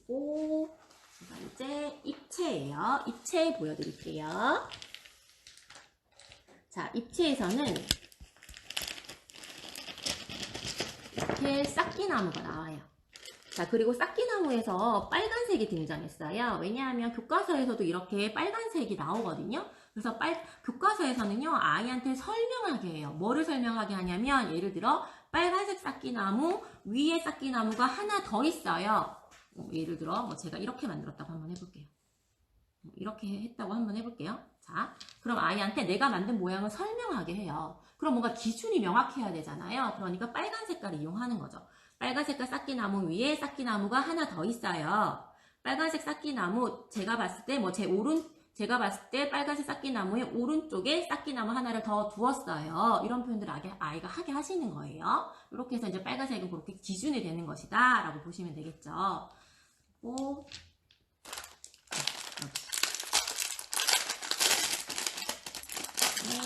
그리고 두 번째 입체예요. 입체 보여드릴게요. 자, 입체에서는 이렇게 싹기나무가 나와요. 자, 그리고 싹기나무에서 빨간색이 등장했어요. 왜냐하면 교과서에서도 이렇게 빨간색이 나오거든요. 그래서 교과서에서는요, 아이한테 설명하게 해요. 뭐를 설명하게 하냐면, 예를 들어, 빨간색 싹기나무, 위에 싹기나무가 하나 더 있어요. 예를 들어, 제가 이렇게 만들었다고 한번 해볼게요. 이렇게 했다고 한번 해볼게요. 자, 그럼 아이한테 내가 만든 모양을 설명하게 해요. 그럼 뭔가 기준이 명확해야 되잖아요. 그러니까 빨간 색깔을 이용하는 거죠. 빨간 색깔 싹기나무 위에 싹기나무가 하나 더 있어요. 빨간색 싹기나무, 제가 봤을 때 제가 봤을 때 빨간색 싹기나무의 오른쪽에 싹기나무 하나를 더 두었어요. 이런 표현들을 아이가 하게 하시는 거예요. 이렇게 해서 이제 빨간색은 그렇게 기준이 되는 것이다 라고 보시면 되겠죠. 그리고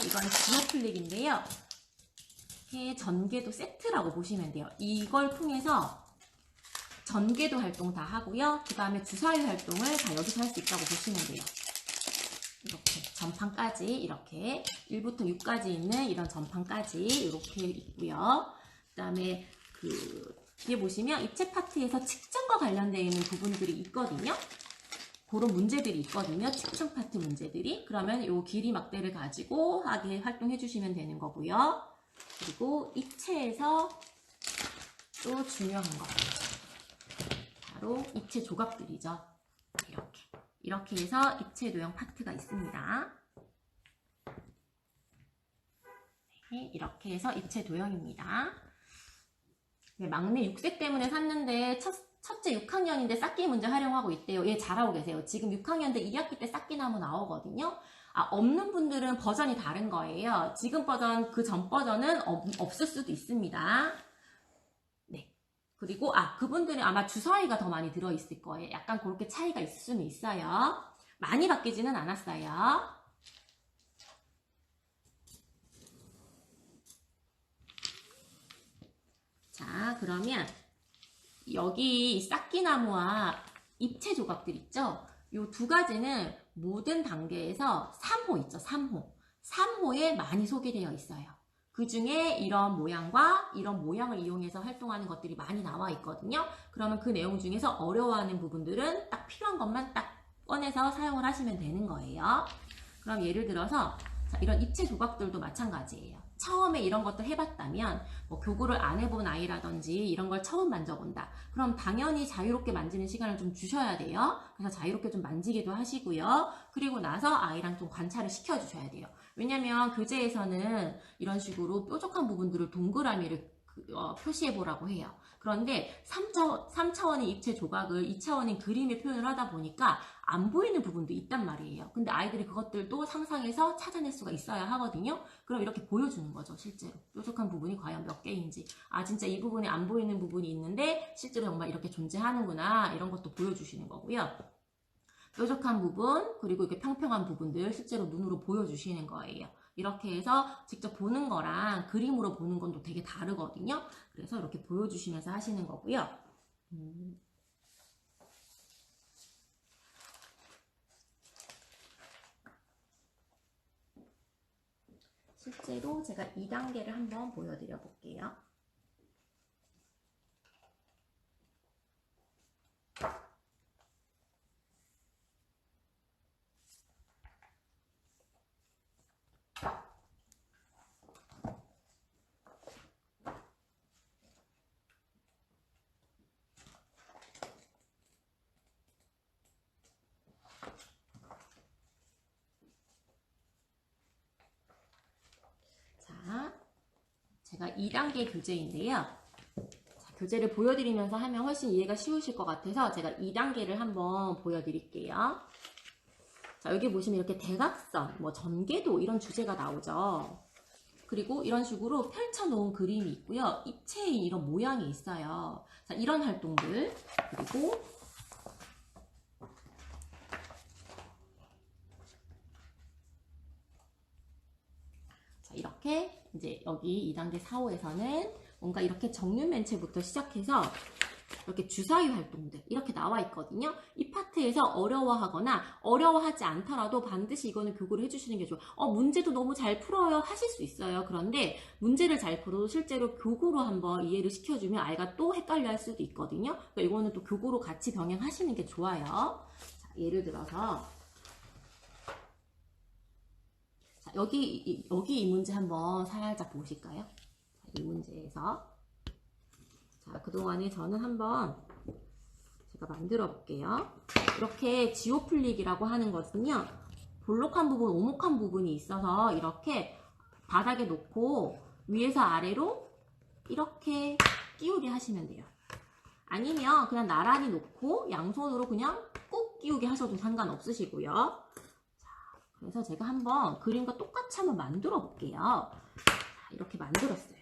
이건 지오플릭인데요. 전개도 세트라고 보시면 돼요. 이걸 통해서 전개도 활동 다 하고요. 그 다음에 주사위 활동을 다 여기서 할 수 있다고 보시면 돼요. 이렇게 전판까지 이렇게 1부터 6까지 있는 이런 전판까지 이렇게 있고요. 그 다음에 뒤에 보시면 입체 파트에서 측정과 관련되어 있는 부분들이 있거든요. 그런 문제들이 있거든요. 측정 파트 문제들이. 그러면 이 길이 막대를 가지고 하게 활동해 주시면 되는 거고요. 그리고 입체에서 또 중요한 거. 바로 입체 조각들이죠. 이렇게 해서 입체 도형 파트가 있습니다. 네, 이렇게 해서 입체 도형입니다. 네, 막내 6세 때문에 샀는데 첫째 6학년인데 싹기 문제 활용하고 있대요. 얘 잘하고 계세요. 지금 6학년 때 2학기 때 싹기나무 나오거든요. 없는 분들은 버전이 다른 거예요. 지금 버전, 그 전 버전은 없을 수도 있습니다. 네. 그리고 그분들은 아마 주사위가 더 많이 들어있을 거예요. 약간 그렇게 차이가 있을 수는 있어요. 많이 바뀌지는 않았어요. 자, 그러면 여기 싹기나무와 입체 조각들 있죠? 이 두 가지는 모든 단계에서 3호 있죠? 3호. 3호에 많이 소개되어 있어요. 그 중에 이런 모양과 이런 모양을 이용해서 활동하는 것들이 많이 나와 있거든요. 그러면 그 내용 중에서 어려워하는 부분들은 딱 필요한 것만 딱 꺼내서 사용을 하시면 되는 거예요. 그럼 예를 들어서 이런 입체 조각들도 마찬가지예요. 처음에 이런 것도 해봤다면 교구를 안 해본 아이라든지 이런 걸 처음 만져본다. 그럼 당연히 자유롭게 만지는 시간을 좀 주셔야 돼요. 그래서 자유롭게 좀 만지기도 하시고요. 그리고 나서 아이랑 좀 관찰을 시켜주셔야 돼요. 왜냐면 교재에서는 이런 식으로 뾰족한 부분들을 동그라미를 표시해보라고 해요. 그런데 3차원의 입체 조각을 2차원인 그림의 표현을 하다 보니까 안 보이는 부분도 있단 말이에요. 근데 아이들이 그것들도 상상해서 찾아낼 수가 있어야 하거든요. 그럼 이렇게 보여주는 거죠, 실제로. 뾰족한 부분이 과연 몇 개인지. 진짜 이 부분에 안 보이는 부분이 있는데 실제로 정말 이렇게 존재하는구나. 이런 것도 보여주시는 거고요. 뾰족한 부분, 그리고 이렇게 평평한 부분들 실제로 눈으로 보여주시는 거예요. 이렇게 해서 직접 보는 거랑 그림으로 보는 건 또 되게 다르거든요. 그래서 이렇게 보여주시면서 하시는 거고요. 실제로 제가 2단계를 한번 보여드려 볼게요. 제가 2단계 교재인데요. 자, 교재를 보여드리면서 하면 훨씬 이해가 쉬우실 것 같아서 제가 2단계를 한번 보여드릴게요. 자, 여기 보시면 이렇게 대각선, 전개도 이런 주제가 나오죠. 그리고 이런 식으로 펼쳐놓은 그림이 있고요. 입체의 이런 모양이 있어요. 자, 이런 활동들. 그리고 자, 이렇게 이제 여기 2단계 4호에서는 뭔가 이렇게 정육면체부터 시작해서 이렇게 주사위 활동들 이렇게 나와 있거든요. 이 파트에서 어려워하거나 어려워하지 않더라도 반드시 이거는 교구를 해주시는 게 좋아요. 문제도 너무 잘 풀어요 하실 수 있어요. 그런데 문제를 잘 풀어도 실제로 교구로 한번 이해를 시켜주면 아이가 또 헷갈려 할 수도 있거든요. 그러니까 이거는 또 교구로 같이 병행하시는 게 좋아요. 자, 예를 들어서 자, 여기 이 문제 한번 살짝 보실까요? 자, 이 문제에서 자, 그동안에 저는 한번 제가 만들어 볼게요. 이렇게 지오플릭이라고 하는 것은요, 볼록한 부분, 오목한 부분이 있어서 이렇게 바닥에 놓고 위에서 아래로 이렇게 끼우게 하시면 돼요. 아니면 그냥 나란히 놓고 양손으로 그냥 꾹 끼우게 하셔도 상관없으시고요. 자, 그래서 제가 한번 그림과 똑같이 한번 만들어 볼게요. 자, 이렇게 만들었어요.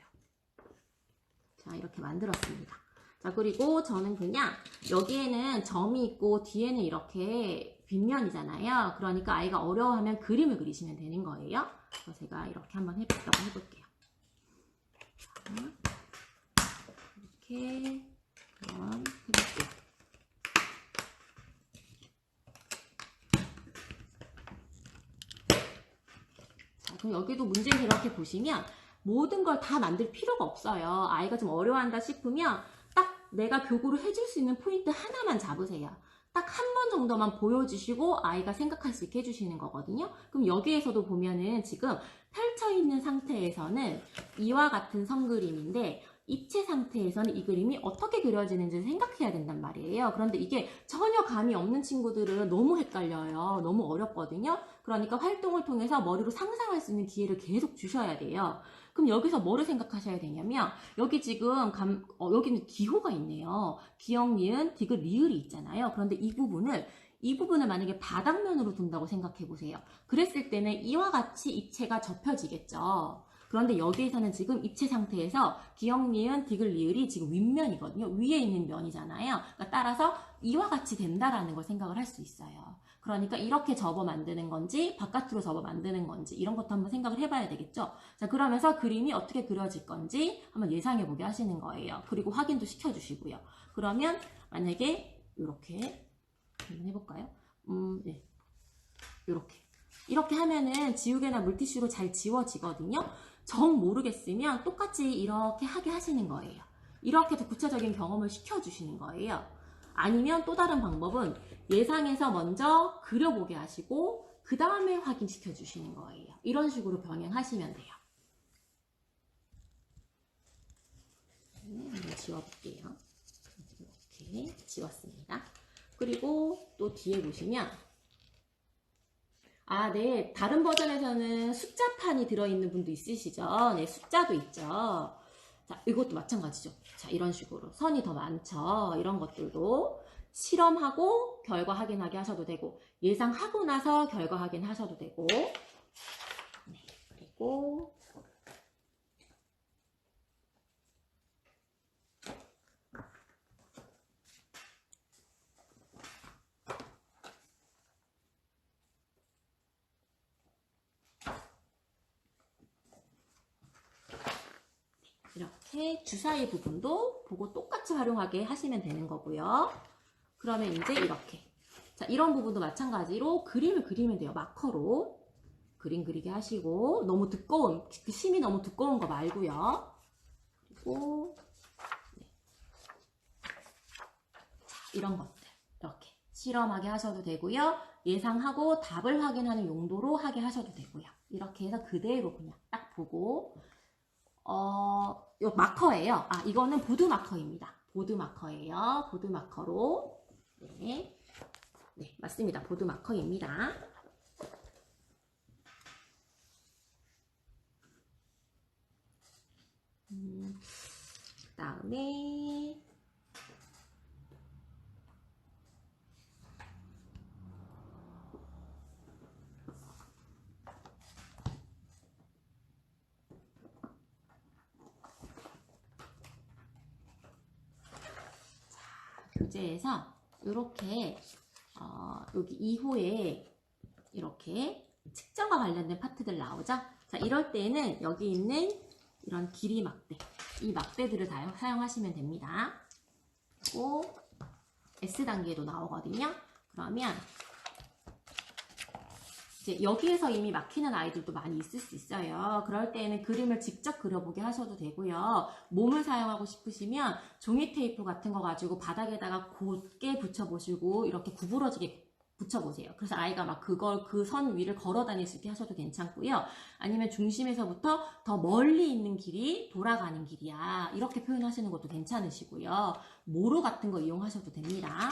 자, 이렇게 만들었습니다. 자, 그리고 저는 그냥 여기에는 점이 있고 뒤에는 이렇게 빗면이잖아요. 그러니까 아이가 어려워하면 그림을 그리시면 되는 거예요. 그래서 제가 이렇게 한번 해볼게요. 자, 이렇게 한번 해볼게요. 자, 그럼 여기도 문제를 이렇게 보시면 모든 걸 다 만들 필요가 없어요. 아이가 좀 어려워한다 싶으면 딱 내가 교구를 해줄 수 있는 포인트 하나만 잡으세요. 딱 한 번 정도만 보여주시고 아이가 생각할 수 있게 해주시는 거거든요. 그럼 여기에서도 보면은 지금 펼쳐있는 상태에서는 이와 같은 선그림인데 입체 상태에서는 이 그림이 어떻게 그려지는지 생각해야 된단 말이에요. 그런데 이게 전혀 감이 없는 친구들은 너무 헷갈려요. 너무 어렵거든요. 그러니까 활동을 통해서 머리로 상상할 수 있는 기회를 계속 주셔야 돼요. 그럼 여기서 뭐를 생각하셔야 되냐면 여기 지금 여기는 기호가 있네요. 기역, 니은, 디귿, 리을이 있잖아요. 그런데 이 부분을 만약에 바닥면으로 둔다고 생각해 보세요. 그랬을 때는 이와 같이 입체가 접혀지겠죠. 그런데 여기에서는 지금 입체 상태에서 기역, 니은, 디귿, 리을이 지금 윗면이거든요. 위에 있는 면이잖아요. 그러니까 따라서 이와 같이 된다라는 걸 생각을 할 수 있어요. 그러니까 이렇게 접어 만드는 건지 바깥으로 접어 만드는 건지 이런 것도 한번 생각을 해봐야 되겠죠. 자, 그러면서 그림이 어떻게 그려질 건지 한번 예상해 보게 하시는 거예요. 그리고 확인도 시켜주시고요. 그러면 만약에 이렇게 한번 해볼까요? 네. 이렇게 하면은 지우개나 물티슈로 잘 지워지거든요. 정 모르겠으면 똑같이 이렇게 하게 하시는 거예요. 이렇게 더 구체적인 경험을 시켜주시는 거예요. 아니면 또 다른 방법은 예상해서 먼저 그려보게 하시고 그 다음에 확인시켜 주시는 거예요. 이런 식으로 병행하시면 돼요. 한번 지워볼게요. 이렇게 지웠습니다. 그리고 또 뒤에 보시면 네. 다른 버전에서는 숫자판이 들어있는 분도 있으시죠? 네, 숫자도 있죠. 자, 이것도 마찬가지죠. 자, 이런 식으로 선이 더 많죠. 이런 것들도 실험하고 결과 확인하게 하셔도 되고 예상하고 나서 결과 확인하셔도 되고 네, 그리고 이렇게 주사위 부분도 보고 똑같이 활용하게 하시면 되는 거고요. 그러면 이제 이렇게 자, 이런 부분도 마찬가지로 그림을 그리면 돼요. 마커로 그림 그리게 하시고 너무 두꺼운 심이 너무 두꺼운 거 말고요. 그리고 네. 자, 이런 것들 이렇게 실험하게 하셔도 되고요. 예상하고 답을 확인하는 용도로 하게 하셔도 되고요. 이렇게 해서 그대로 그냥 딱 보고 요 마커예요. 이거는 보드 마커입니다. 보드 마커예요. 보드 마커로 네, 맞습니다. 보드 마커입니다. 그 다음에 교재에서 이렇게 여기 2호에 이렇게 측정과 관련된 파트들 나오죠. 자, 이럴 때는 여기 있는 이런 길이 막대, 이 막대들을 다 사용하시면 됩니다. 그리고 S단계도 나오거든요. 그러면 이제 여기에서 이미 막히는 아이들도 많이 있을 수 있어요. 그럴 때에는 그림을 직접 그려보게 하셔도 되고요. 몸을 사용하고 싶으시면 종이 테이프 같은 거 가지고 바닥에다가 곧게 붙여보시고 이렇게 구부러지게 붙여보세요. 그래서 아이가 막 그걸 그 선 위를 걸어 다닐 수 있게 하셔도 괜찮고요. 아니면 중심에서부터 더 멀리 있는 길이 돌아가는 길이야. 이렇게 표현하시는 것도 괜찮으시고요. 모루 같은 거 이용하셔도 됩니다.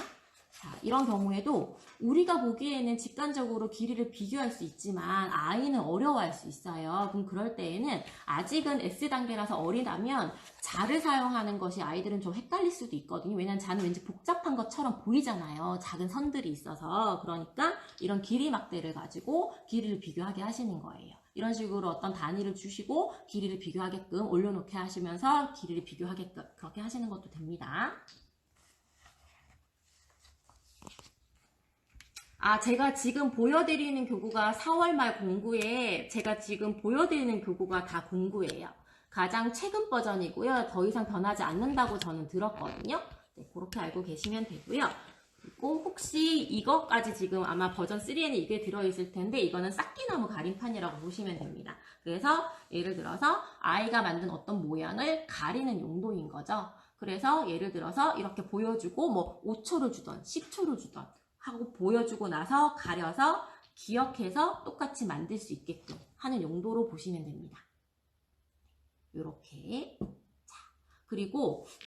자, 이런 경우에도 우리가 보기에는 직관적으로 길이를 비교할 수 있지만 아이는 어려워할 수 있어요. 그럼 그럴 때에는 아직은 S단계라서 어리다면 자를 사용하는 것이 아이들은 좀 헷갈릴 수도 있거든요. 왜냐면 자는 왠지 복잡한 것처럼 보이잖아요. 작은 선들이 있어서. 그러니까 이런 길이 막대를 가지고 길이를 비교하게 하시는 거예요. 이런 식으로 어떤 단위를 주시고 길이를 비교하게끔 올려놓게 하시면서 길이를 비교하게끔 그렇게 하시는 것도 됩니다. 제가 지금 보여드리는 교구가 4월 말 공구에 제가 지금 보여드리는 교구가 다 공구예요. 가장 최근 버전이고요. 더 이상 변하지 않는다고 저는 들었거든요. 네, 그렇게 알고 계시면 되고요. 그리고 혹시 이것까지 지금 아마 버전 3에는 이게 들어있을 텐데 이거는 싹기나무 가림판이라고 보시면 됩니다. 그래서 예를 들어서 아이가 만든 어떤 모양을 가리는 용도인 거죠. 그래서 예를 들어서 이렇게 보여주고 뭐 5초를 주던 10초를 주던 하고 보여주고 나서 가려서 기억해서 똑같이 만들 수 있게끔 하는 용도로 보시면 됩니다. 이렇게. 자, 그리고